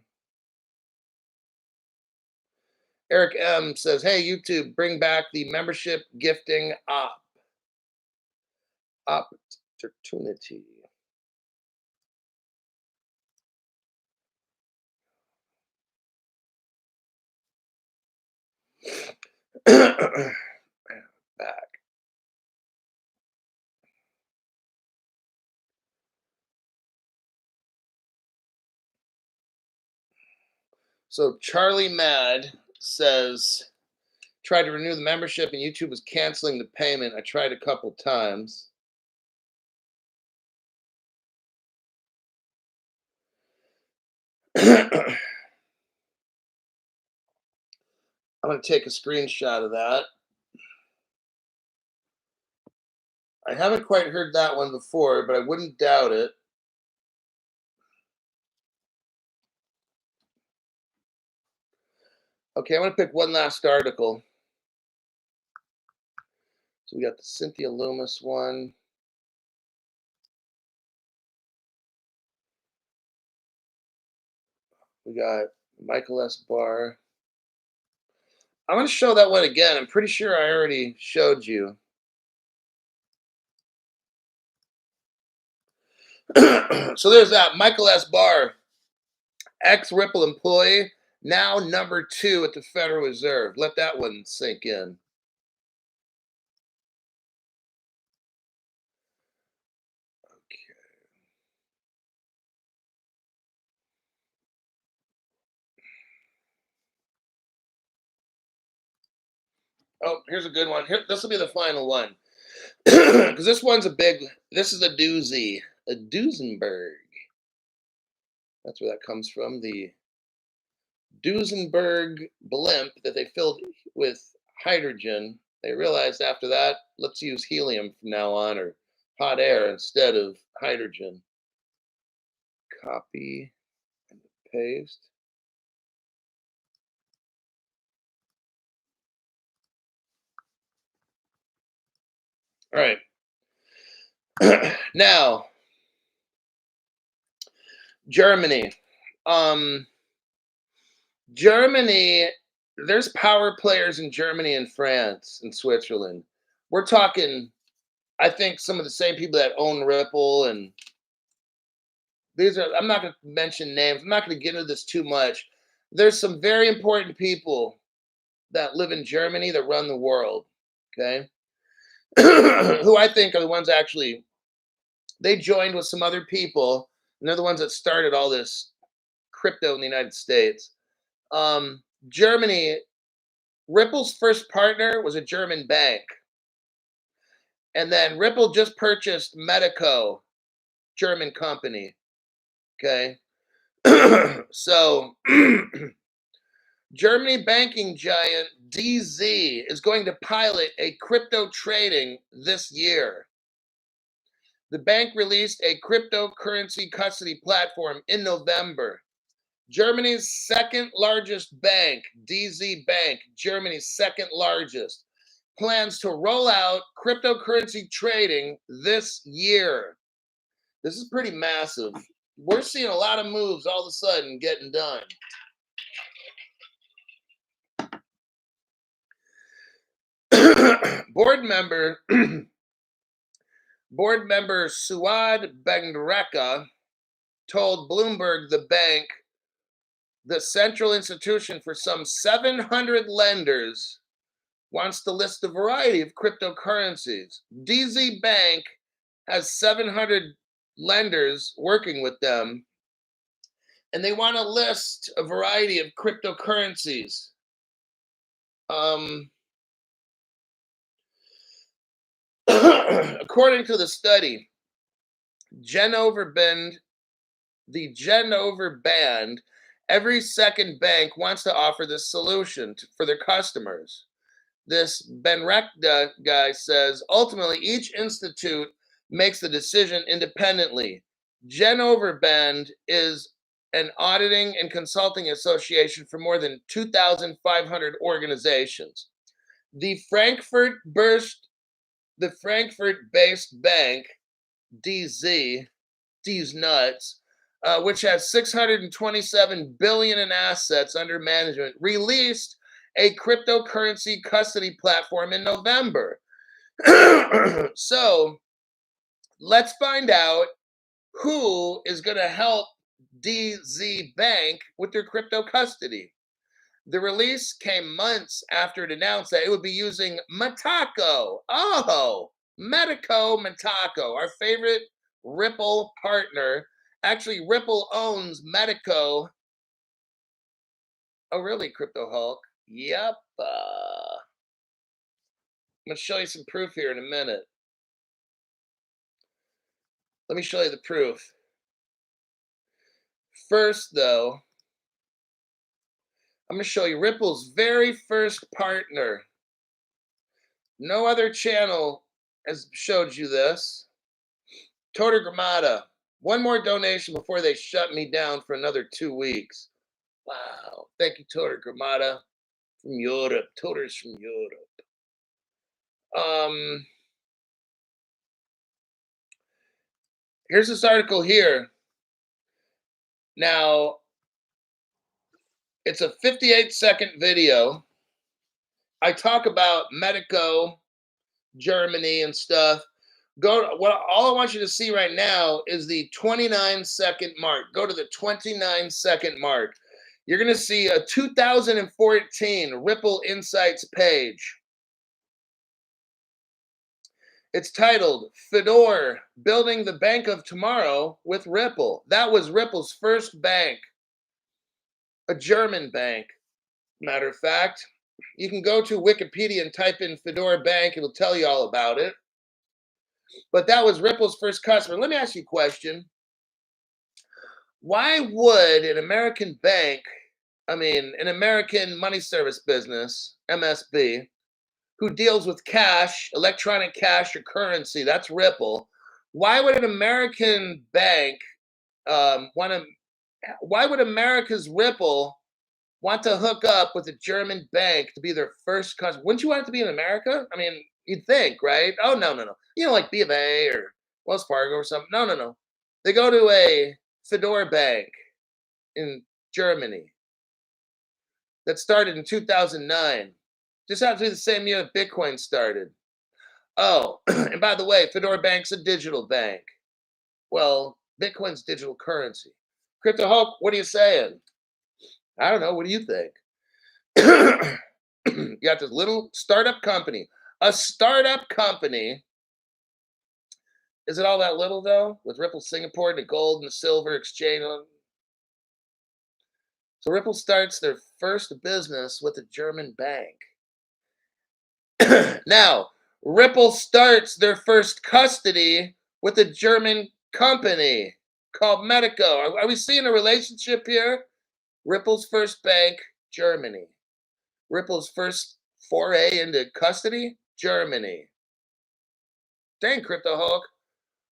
Eric M says, "Hey YouTube, bring back the membership gifting opportunity." Back. So Charlie Mad says, tried to renew the membership and YouTube was canceling the payment. I tried a couple times. I'm going to take a screenshot of that. I haven't quite heard that one before, but I wouldn't doubt it. Okay, I'm going to pick one last article. So we got the Cynthia Loomis one. We got Michael S. Barr. I'm going to show that one again. I'm pretty sure I already showed you. So there's that. Michael S. Barr, ex-Ripple employee, now number 2 at the Federal Reserve. Let that one sink in. Okay. Oh, here's a good one. Here, this will be the final one. Because this one's this is a doozy. A Duesenberg. That's where that comes from. The Duesenberg blimp that they filled with hydrogen. They realized after that, let's use helium from now on, or hot air instead of hydrogen. Copy and paste. All right. Now, Germany. Germany, there's power players in Germany and France and Switzerland. We're talking, I think, some of the same people that own Ripple, and these are, I'm not going to mention names. I'm not going to get into this too much. There's some very important people that live in Germany that run the world, okay? Who I think are the ones actually, they joined with some other people, and they're the ones that started all this crypto in the United States. Germany, Ripple's first partner was a German bank. And then Ripple just purchased Medico, German company. Okay. So Germany banking giant DZ is going to pilot a crypto trading this year. The bank released a cryptocurrency custody platform in November. Germany's second largest bank, DZ Bank, Germany's second largest, plans to roll out cryptocurrency trading this year. This is pretty massive. We're seeing a lot of moves all of a sudden getting done. Board member Suad Bengreka told Bloomberg the bank, the central institution for some 700 lenders, wants to list a variety of cryptocurrencies. DZ Bank has 700 lenders working with them, and they want to list a variety of cryptocurrencies. According to the study, the Genover Band, every second bank wants to offer this solution for their customers. This Benrekda guy says, ultimately, each institute makes the decision independently. Genover Band is an auditing and consulting association for more than 2,500 organizations. The Frankfurt-based bank, DZ, D's nuts, which has 627 billion in assets under management, released a cryptocurrency custody platform in November. So let's find out who is going to help DZ Bank with their crypto custody. The release came months after it announced that it would be using Medico. Oh, Medico, our favorite Ripple partner. Actually, Ripple owns Medico. Oh, really, Crypto Hulk? Yep. I'm going to show you some proof here in a minute. Let me show you the proof. First, though, I'm going to show you Ripple's very first partner. No other channel has showed you this. Toter Gramada. One more donation before they shut me down for another 2 weeks. Wow. Thank you, Toter Gramada from Europe. Toter's from Europe. Here's this article here. Now, it's a 58-second video. I talk about Medico, Germany, and stuff. All I want you to see right now is the 29-second mark. Go to the 29-second mark. You're going to see a 2014 Ripple Insights page. It's titled Fedor Building the Bank of Tomorrow with Ripple. That was Ripple's first bank, a German bank. Matter of fact, you can go to Wikipedia and type in Fedor Bank. It'll tell you all about it. But that was Ripple's first customer. Let me ask you a question. Why would an American bank, an American money service business, MSB, who deals with cash, electronic cash or currency, that's Ripple, why would an American bank why would America's Ripple want to hook up with a German bank to be their first customer? Wouldn't you want it to be in America? You'd think, right? Oh, no. Like B of A or Wells Fargo or something. No. They go to a Fedor Bank in Germany that started in 2009. Just happens to be the same year that Bitcoin started. Oh, and by the way, Fedor Bank's a digital bank. Well, Bitcoin's digital currency. Crypto Hulk, what are you saying? I don't know. What do you think? You got this little startup company. A startup company. Is it all that little, though? With Ripple Singapore, the gold and the silver exchange. So Ripple starts their first business with a German bank. Now, Ripple starts their first custody with a German company called Medico. Are we seeing a relationship here? Ripple's first bank, Germany. Ripple's first foray into custody, Germany. Dang, Crypto Hulk.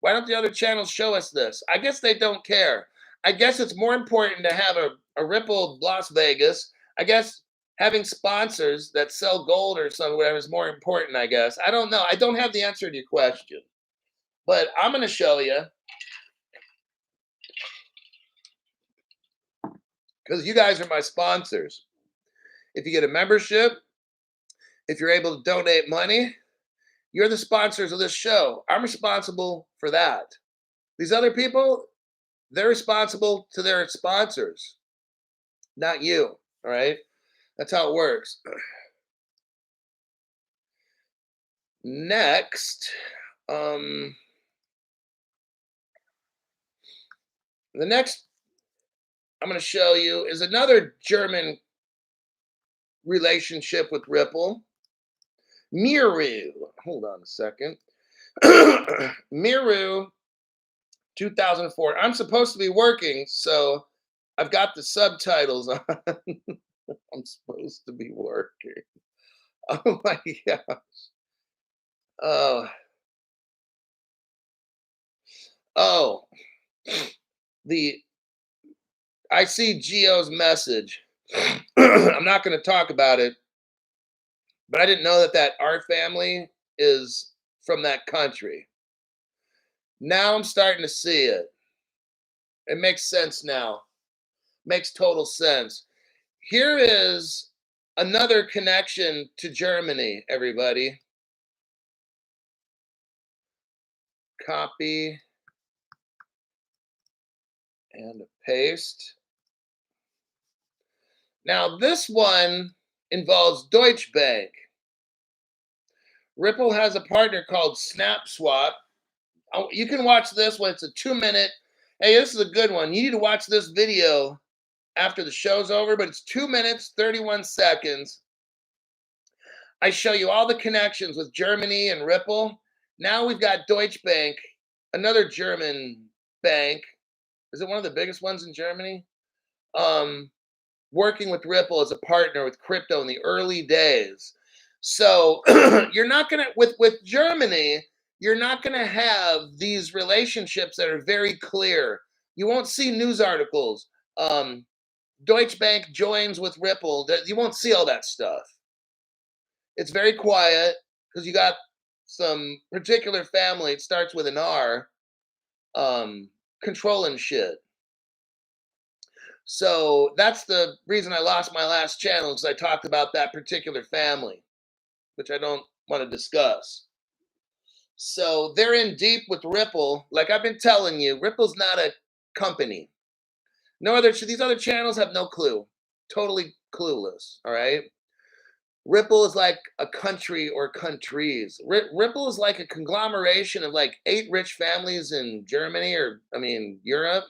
Why don't the other channels show us this? I guess they don't care. I guess it's more important to have a Ripple Las Vegas. I guess having sponsors that sell gold or something, whatever, is more important, I guess. I don't know. I don't have the answer to your question. But I'm going to show you. Because you guys are my sponsors. If you get a membership, if you're able to donate money, you're the sponsors of this show. I'm responsible for that. These other people, they're responsible to their sponsors, not you. All right? That's how it works. Next, the next I'm going to show you is another German relationship with Ripple. Miru. Hold on a second. Miru 2004. I'm supposed to be working, so I've got the subtitles on. I'm supposed to be working. Oh my gosh. Oh. I see Gio's message. I'm not going to talk about it, but I didn't know that art family is from that country. Now I'm starting to see it. It makes sense now. Makes total sense. Here is another connection to Germany, everybody. Copy and paste. Now, this one involves Deutsche Bank. Ripple has a partner called SnapSwap. Oh, you can watch this one. It's a 2-minute. Hey, this is a good one. You need to watch this video after the show's over, but it's 2 minutes, 31 seconds. I show you all the connections with Germany and Ripple. Now we've got Deutsche Bank, another German bank. Is it one of the biggest ones in Germany? Working with Ripple as a partner with crypto in the early days. So you're not gonna with Germany, you're not gonna have these relationships that are very clear. You won't see news articles. Deutsche Bank joins with Ripple. That you won't see all that stuff. It's very quiet because you got some particular family. It starts with an R, controlling shit. So that's the reason I lost my last channel, because I talked about that particular family, which I don't want to discuss. So they're in deep with Ripple. Like I've been telling you, Ripple's not a company. These other channels have no clue. Totally clueless. All right. Ripple is like a country or countries. Ripple is like a conglomeration of like 8 rich families in Germany or, Europe,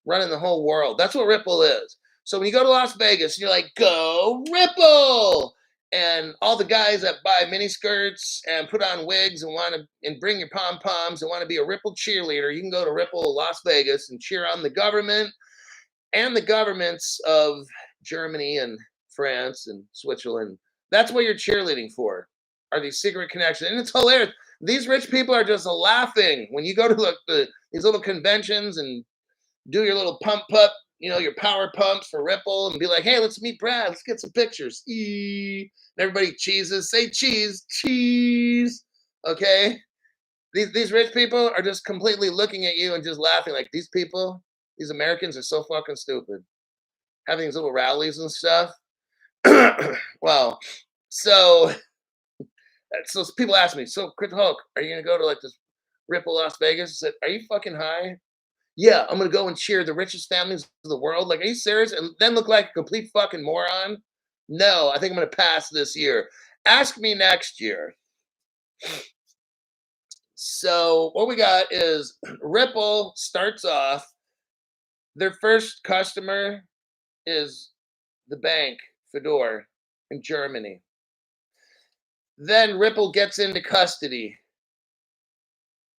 running the whole world. That's what Ripple is. So when you go to Las Vegas, you're like, go Ripple! And all the guys that buy mini skirts and put on wigs and bring your pom poms and want to be a Ripple cheerleader, you can go to Ripple Las Vegas and cheer on the government and the governments of Germany and France and Switzerland. That's what you're cheerleading for, are these secret connections. And it's hilarious. These rich people are just laughing when you go to these little conventions and do your little pump up, your power pumps for Ripple and be like, hey, let's meet Brad. Let's get some pictures. And everybody cheeses. Say cheese. Cheese. Okay? These rich people are just completely looking at you and just laughing like these Americans are so fucking stupid. Having these little rallies and stuff. Well, so people ask me, so Chris Hulk, are you going to go to like this Ripple Las Vegas? I said, are you fucking high? Yeah, I'm going to go and cheer the richest families of the world. Like, are you serious? And then look like a complete fucking moron? No, I think I'm going to pass this year. Ask me next year. So what we got is Ripple starts off. Their first customer is the bank, Fedor, in Germany. Then Ripple gets into custody.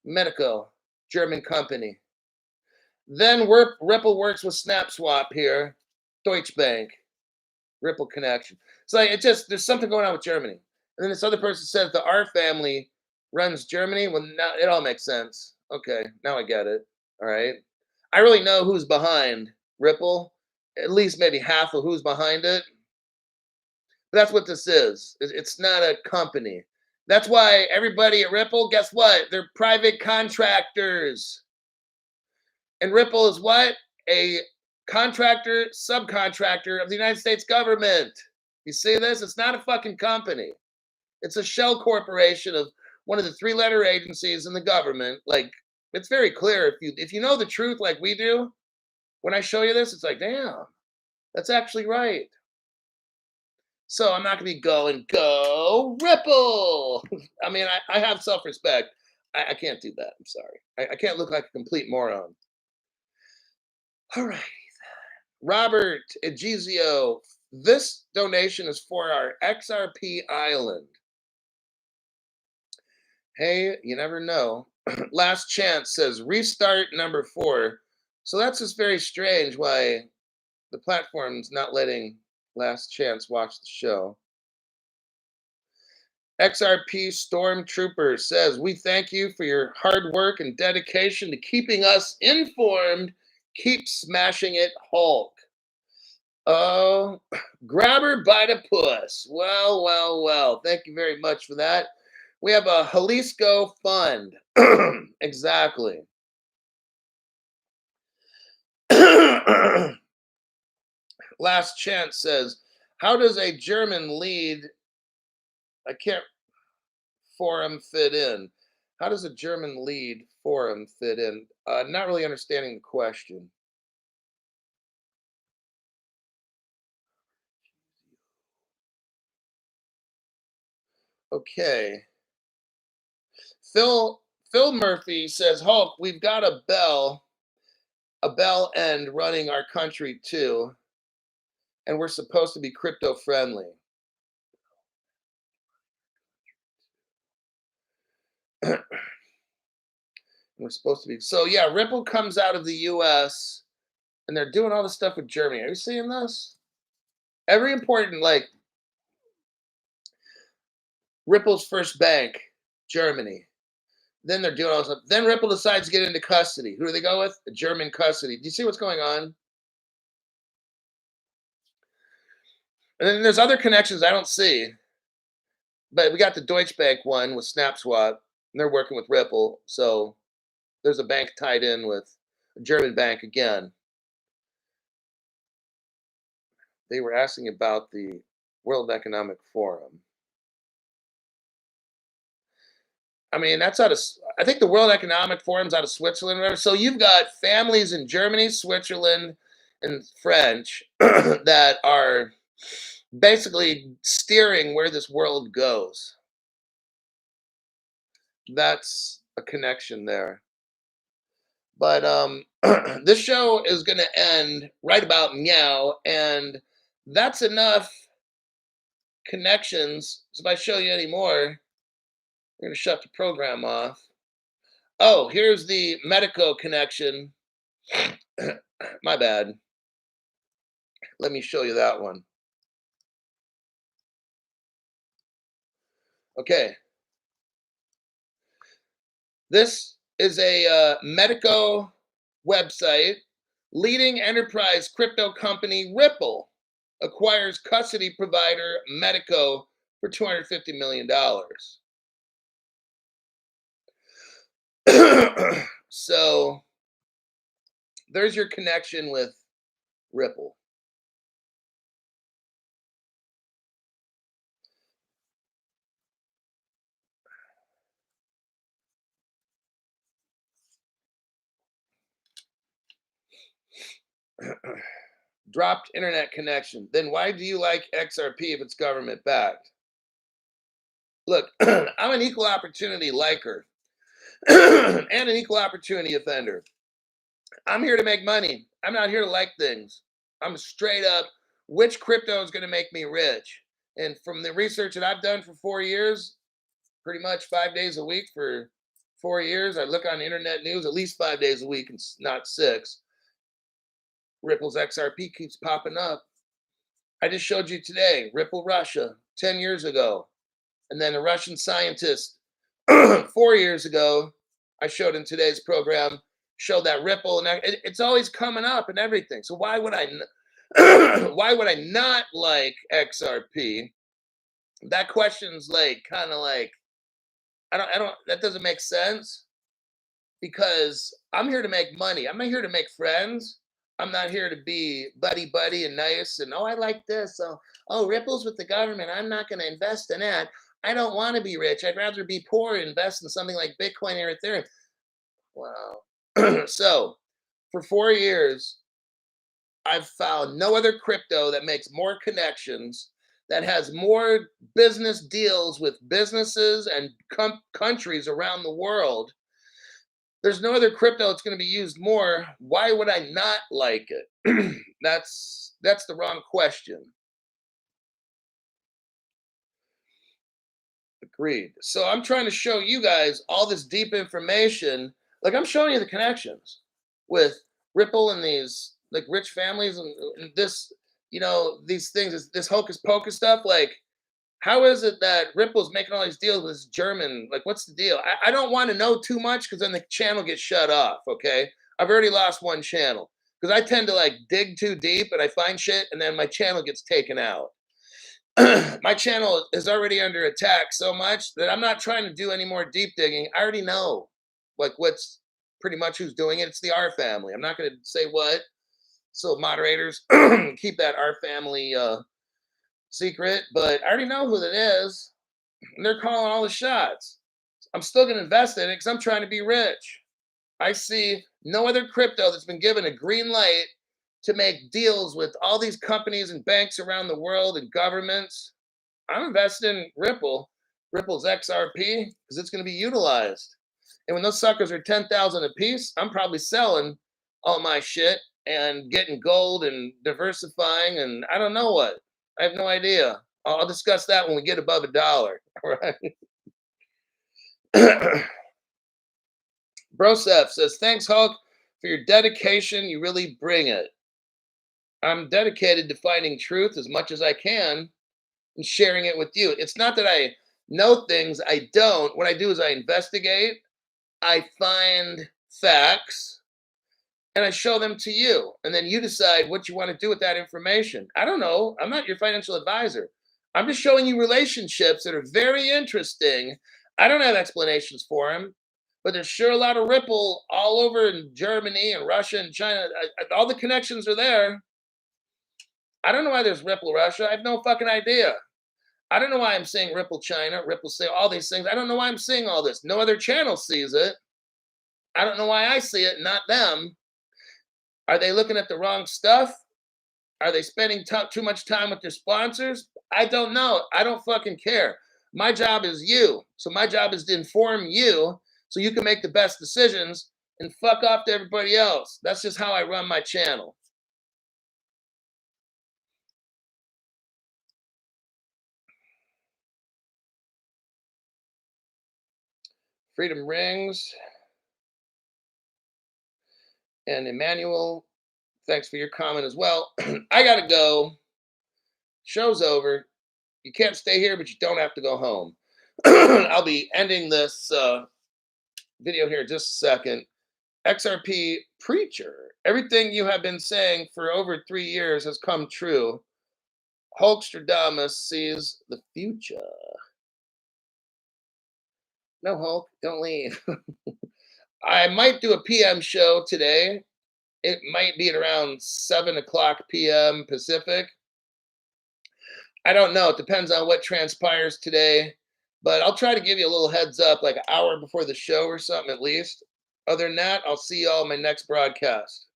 Medico, German company. Then Ripple works with SnapSwap here, Deutsche Bank, Ripple connection. It's like there's something going on with Germany. And then this other person says the R family runs Germany. Well, now it all makes sense. Okay, now I get it. All right. I really know who's behind Ripple, at least maybe half of who's behind it. But that's what this is. It's not a company. That's why everybody at Ripple, guess what? They're private contractors. And Ripple is what? A contractor, subcontractor of the United States government. You see this? It's not a fucking company. It's a shell corporation of one of the 3-letter agencies in the government. Like, it's very clear. If you know the truth like we do, when I show you this, it's like, damn, that's actually right. So I'm not going to be go Ripple. I have self-respect. I can't do that. I'm sorry. I can't look like a complete moron. All right. Robert Egizio, this donation is for our XRP island. Hey, you never know. Last Chance says restart number 4. So that's just very strange why the platform's not letting Last Chance watch the show. XRP Stormtrooper says, we thank you for your hard work and dedication to keeping us informed. Keep smashing it, Hulk. Oh, grab her by the puss. Well. Thank you very much for that. We have a Jalisco fund. Exactly. Last Chance says, How does a German lead, I can't, forum fit in? How does a German lead forum fit in? Not really understanding the question. Okay. Phil Phil Murphy says, Hulk, we've got a bell end running our country too, and we're supposed to be crypto friendly. We're supposed to be. So yeah, Ripple comes out of the US and they're doing all this stuff with Germany. Are you seeing this? Every important, like Ripple's first bank, Germany. Then they're doing all this stuff. Then Ripple decides to get into custody. Who do they go with? A German custody. Do you see what's going on? And then there's other connections I don't see. But we got the Deutsche Bank one with SnapSwap, and they're working with Ripple. So there's a bank tied in with a German bank again. They were asking about the World Economic Forum. I mean, that's out of, I think the World Economic Forum's out of Switzerland, whatever. So you've got families in Germany, Switzerland, and French that are basically steering where this world goes. That's a connection there. But this show is going to end right about meow, and that's enough connections. So if I show you any more, I'm going to shut the program off. Oh, here's the Medico connection. My bad. Let me show you that one. Okay. This is a Medico website. Leading enterprise crypto company Ripple acquires custody provider Medico for $250 million. So there's your connection with Ripple. Dropped internet connection. Then why do you like XRP if it's government backed? Look, I'm an equal opportunity liker and an equal opportunity offender. I'm here to make money. I'm not here to like things. I'm straight up, which crypto is going to make me rich? And from the research that I've done for 4 years, pretty much 5 days a week for 4 years, I look on internet news at least 5 days a week and not six. Ripple's XRP keeps popping up. I just showed you today, Ripple Russia 10 years ago. And then a Russian scientist 4 years ago, I showed in today's program, showed that Ripple, and it's always coming up and everything. So why would I, why would I not like XRP? That question's like kind of like, I don't, that doesn't make sense because I'm here to make money. I'm not here to make friends. I'm not here to be buddy buddy and nice and oh I like this. So oh Ripple's with the government. I'm not going to invest in that. I don't want to be rich. I'd rather be poor and invest in something like Bitcoin or Ethereum. Wow. So for 4 years, I've found no other crypto that makes more connections, that has more business deals with businesses and countries around the world. There's no other crypto that's going to be used more. Why would I not like it? That's the wrong question. Agreed. So I'm trying to show you guys all this deep information. Like I'm showing you the connections with Ripple and these like rich families and this, these things, this hocus pocus stuff. Like, how is it that Ripple's making all these deals with this German? Like, what's the deal? I don't want to know too much because then the channel gets shut off. Okay. I've already lost one channel because I tend to like dig too deep and I find shit and then my channel gets taken out. My channel is already under attack so much that I'm not trying to do any more deep digging. I already know like what's pretty much who's doing it. It's the R family. I'm not going to say what. So moderators, keep that R family secret, but I already know who that is. And they're calling all the shots. I'm still going to invest in it because I'm trying to be rich. I see no other crypto that's been given a green light to make deals with all these companies and banks around the world and governments. I'm invested in Ripple, Ripple's XRP, because it's going to be utilized. And when those suckers are 10,000 a piece, I'm probably selling all my shit and getting gold and diversifying and I don't know what. I have no idea. I'll discuss that when we get above $1. All right. Brosef says, thanks, Hulk, for your dedication. You really bring it. I'm dedicated to finding truth as much as I can and sharing it with you. It's not that I know things, I don't. What I do is I investigate, I find facts, and I show them to you. And then you decide what you want to do with that information. I don't know. I'm not your financial advisor. I'm just showing you relationships that are very interesting. I don't have explanations for them, but there's sure a lot of ripple all over in Germany and Russia and China. All the connections are there. I don't know why there's Ripple Russia. I have no fucking idea. I don't know why I'm seeing Ripple China, Ripple say all these things. I don't know why I'm seeing all this. No other channel sees it. I don't know why I see it, not them. Are they looking at the wrong stuff? Are they spending too much time with their sponsors? I don't know. I don't fucking care. My job is you. So my job is to inform you so you can make the best decisions and fuck off to everybody else. That's just how I run my channel. Freedom Rings. And Emmanuel, thanks for your comment as well. I got to go. Show's over. You can't stay here, but you don't have to go home. I'll be ending this video here in just a second. XRP preacher. Everything you have been saying for over 3 years has come true. Hulkstradamus sees the future. No, Hulk, don't leave. I might do a PM show today. It might be at around 7 o'clock p.m. Pacific. I don't know. It depends on what transpires today. But I'll try to give you a little heads up, like an hour before the show or something at least. Other than that, I'll see you all in my next broadcast.